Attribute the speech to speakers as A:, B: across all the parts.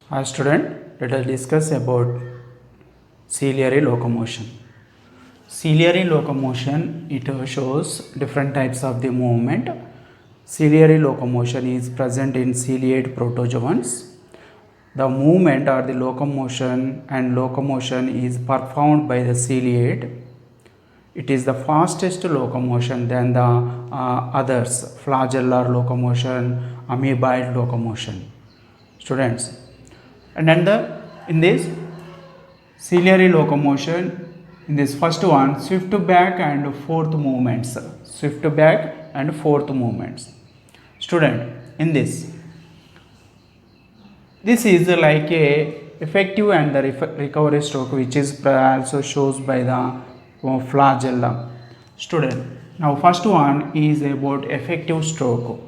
A: Hi student, let us discuss about ciliary locomotion. Ciliary locomotion, it shows different types of the movement. Ciliary locomotion is present in ciliate protozoans. The movement or the locomotion is performed by the ciliate. It is the fastest locomotion than the others, flagellar locomotion, amoeboid locomotion. Students, and then in this ciliary locomotion, in this first one, swift back and forth movements. Swift back and forth movements. Student, in this is like a effective and the recovery stroke, which is also shows by the flagella. Student, now first one is about effective stroke.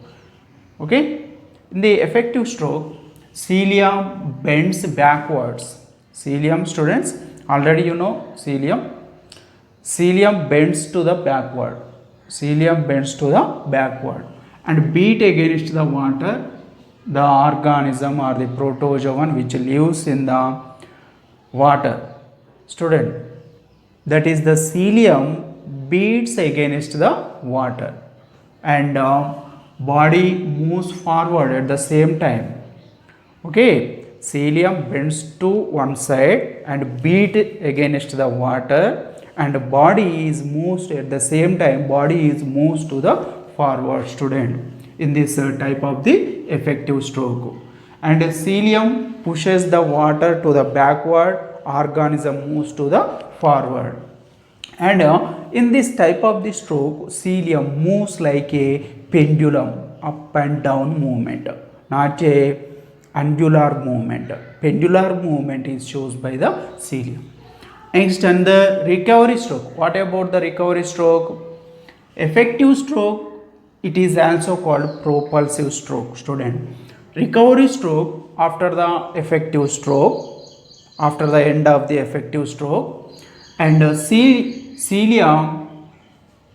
A: Okay, in the effective stroke, cilium bends backwards. Cilium, students, already you know cilium. Cilium bends to the backward. Cilium bends to the backward and beat against the water the organism or the protozoan which lives in the water. Student, that is the cilium beats against the water and body moves forward at the same time. Okay, cilium bends to one side and beat against the water and body is moves at the same time, body is moves to the forward. Student, in this type of the effective stroke, and cilium pushes the water to the backward, organism moves to the forward. And in this type of the stroke, cilium moves like a pendulum, up and down movement, not a angular movement. Pendular movement is shown by the cilium. Next, and the recovery stroke. What about the recovery stroke? Effective stroke, it is also called propulsive stroke. Student, recovery stroke after the effective stroke, after the end of the effective stroke, and cilia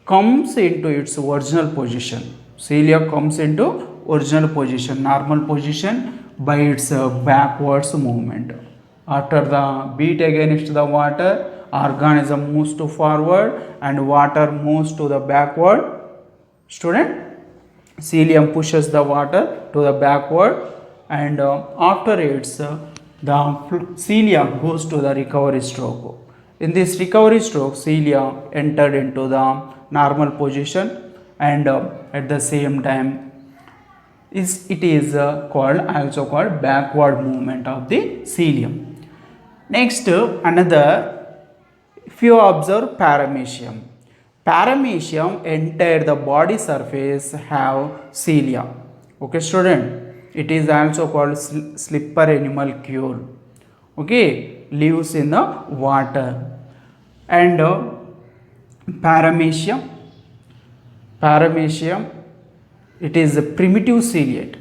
A: comes into its original position. Cilia comes into original position, normal position, by its backwards movement. After the beat against the water, organism moves to forward and water moves to the backward. Student, cilium pushes the water to the backward and after it's the cilia goes to the recovery stroke. In this recovery stroke, cilia entered into the normal position and at the same time it is also called backward movement of the cilium. Next, another, if you observe paramecium. Paramecium entire the body surface have cilia. Okay, student, it is also called slipper animalcule. Okay, lives in the water. And paramecium, it is a primitive ciliate.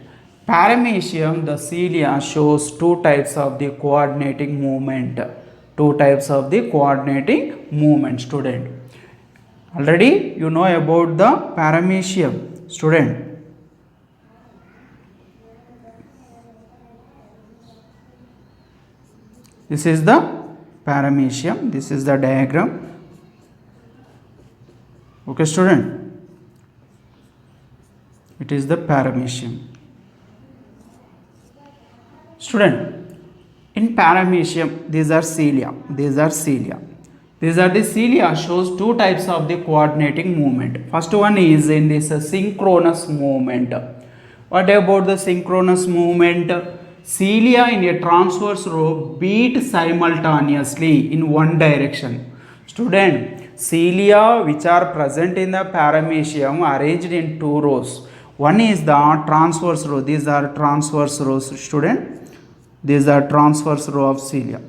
A: Paramecium, the cilia shows two types of the coordinating movement. Two types of the coordinating movement. Student, already you know about the paramecium. Student, this is the paramecium. This is the diagram. Okay, student, it is the paramecium. Student, in paramecium, these are cilia. These are the cilia shows two types of the coordinating movement. First one is in this synchronous movement. What about the synchronous movement? Cilia in a transverse row beat simultaneously in one direction. Student, cilia which are present in the paramecium arranged in two rows. One is the transverse row. These are transverse rows. Student, these are transverse row of cilia,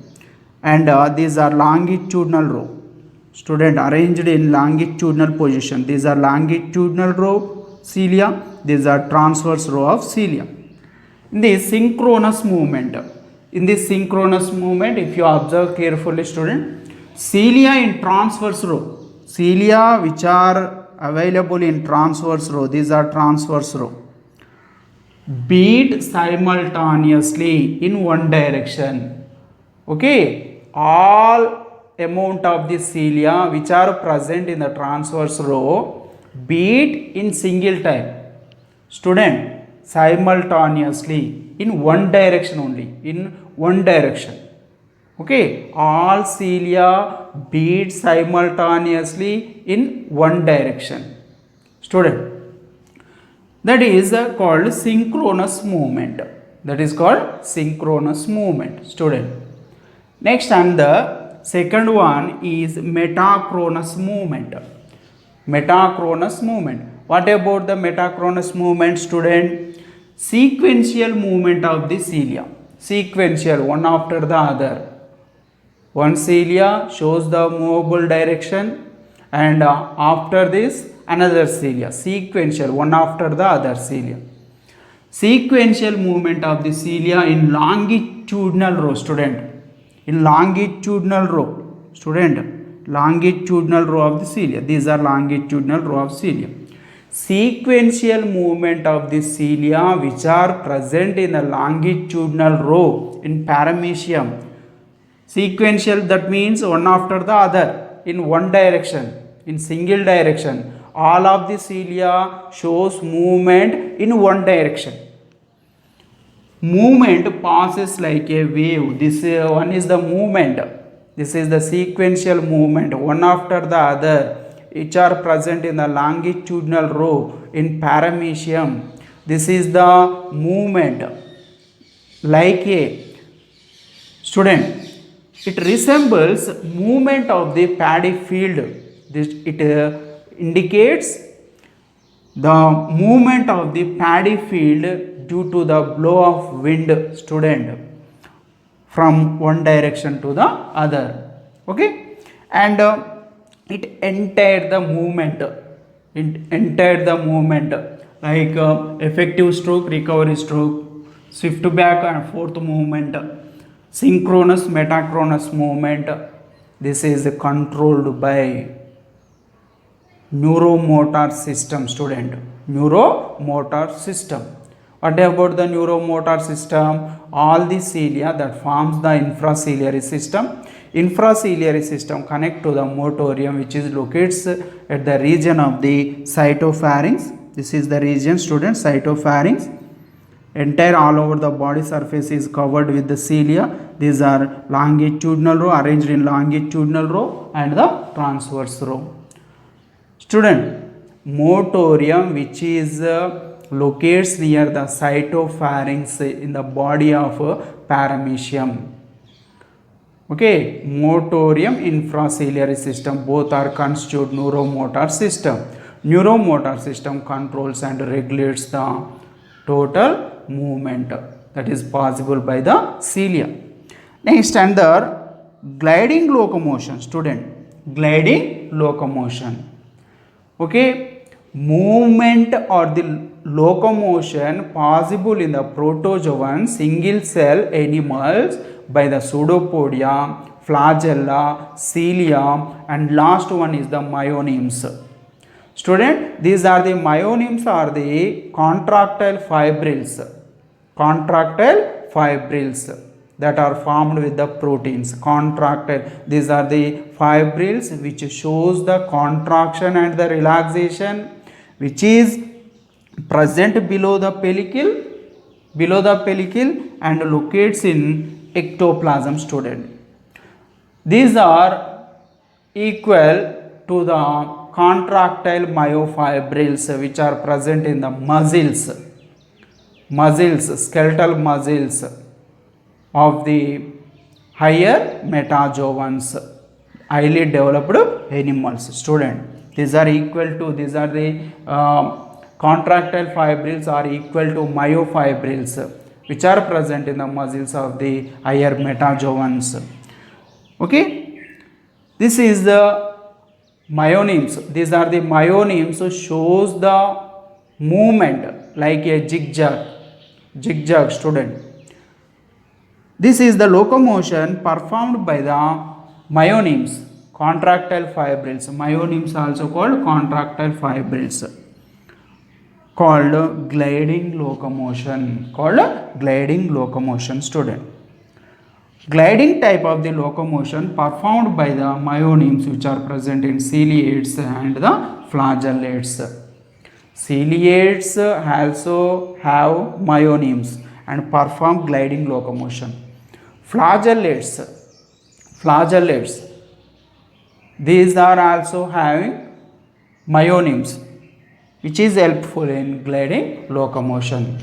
A: and these are longitudinal row. Student, arranged in longitudinal position. These are longitudinal row cilia. These are transverse row of cilia. In this synchronous movement, if you observe carefully, student, cilia in transverse row, cilia which are available in transverse row, these are transverse row. beat simultaneously in one direction. Okay, all amount of the cilia which are present in the transverse row beat in single time. Student, simultaneously in one direction only, in one direction. Okay, all cilia beat simultaneously in one direction. Student, that is called synchronous movement. That is called synchronous movement. Student, next, and the second one is metachronous movement. Metachronous movement. What about the metachronous movement, student? Sequential movement of the cilia. Sequential, one after the other. One cilia shows the movable direction, and after this another cilia. Sequential, one after the other cilia. Sequential movement of the cilia in longitudinal row, student. In longitudinal row, student, longitudinal row of the cilia. These are longitudinal row of cilia. Sequential movement of the cilia which are present in the longitudinal row in paramecium. Sequential, that means one after the other in one direction, in single direction. All of the cilia shows movement in one direction. Movement passes like a wave. This one is the movement. This is the sequential movement, one after the other, which are present in the longitudinal row in paramecium. This is the movement like a student. It resembles movement of the paddy field. It indicates the movement of the paddy field due to the blow of wind, student, from one direction to the other. Okay, and it entered the movement. It entered the movement like effective stroke, recovery stroke, swift back and forth movement, synchronous metachronous movement. This is controlled by neuromotor system, student. Neuromotor system. What about the neuromotor system? All the cilia that forms the infraciliary system. Infraciliary system connect to the motorium, which is locates at the region of the cytopharynx. This is the region, student, cytopharynx. Entire all over the body surface is covered with the cilia. These are longitudinal row, arranged in longitudinal row and the transverse row. Student, motorium, which is locates near the cytopharynx in the body of paramecium. Okay, motorium, infraciliary system, both are constitute neuromotor system. Neuromotor system controls and regulates the total movement that is possible by the cilia. Next, under gliding locomotion, student, gliding locomotion. Okay, movement or the locomotion possible in the protozoan single cell animals by the pseudopodia, flagella, cilia, and last one is the myonemes. Student, these are the myonemes are the contractile fibrils. Contractile fibrils that are formed with the proteins. Contractile, these are the fibrils which shows the contraction and the relaxation, which is present below the pellicle, and locates in ectoplasm, student. These are equal to the contractile myofibrils which are present in the muscles, skeletal muscles of the higher metazoans, highly developed animals, student. These are equal to, these are the contractile fibrils are equal to myofibrils which are present in the muscles of the higher metazoans. Okay, this is the myonemes. These are the myonemes, shows the movement like a zigzag, student. This is the locomotion performed by the myonemes, contractile fibrils. Myonemes also called contractile fibrils. called gliding locomotion student. Gliding type of the locomotion performed by the myonemes which are present in ciliates and the flagellates. Ciliates also have myonemes and perform gliding locomotion. Flagellates, these are also having myonemes which is helpful in gliding locomotion.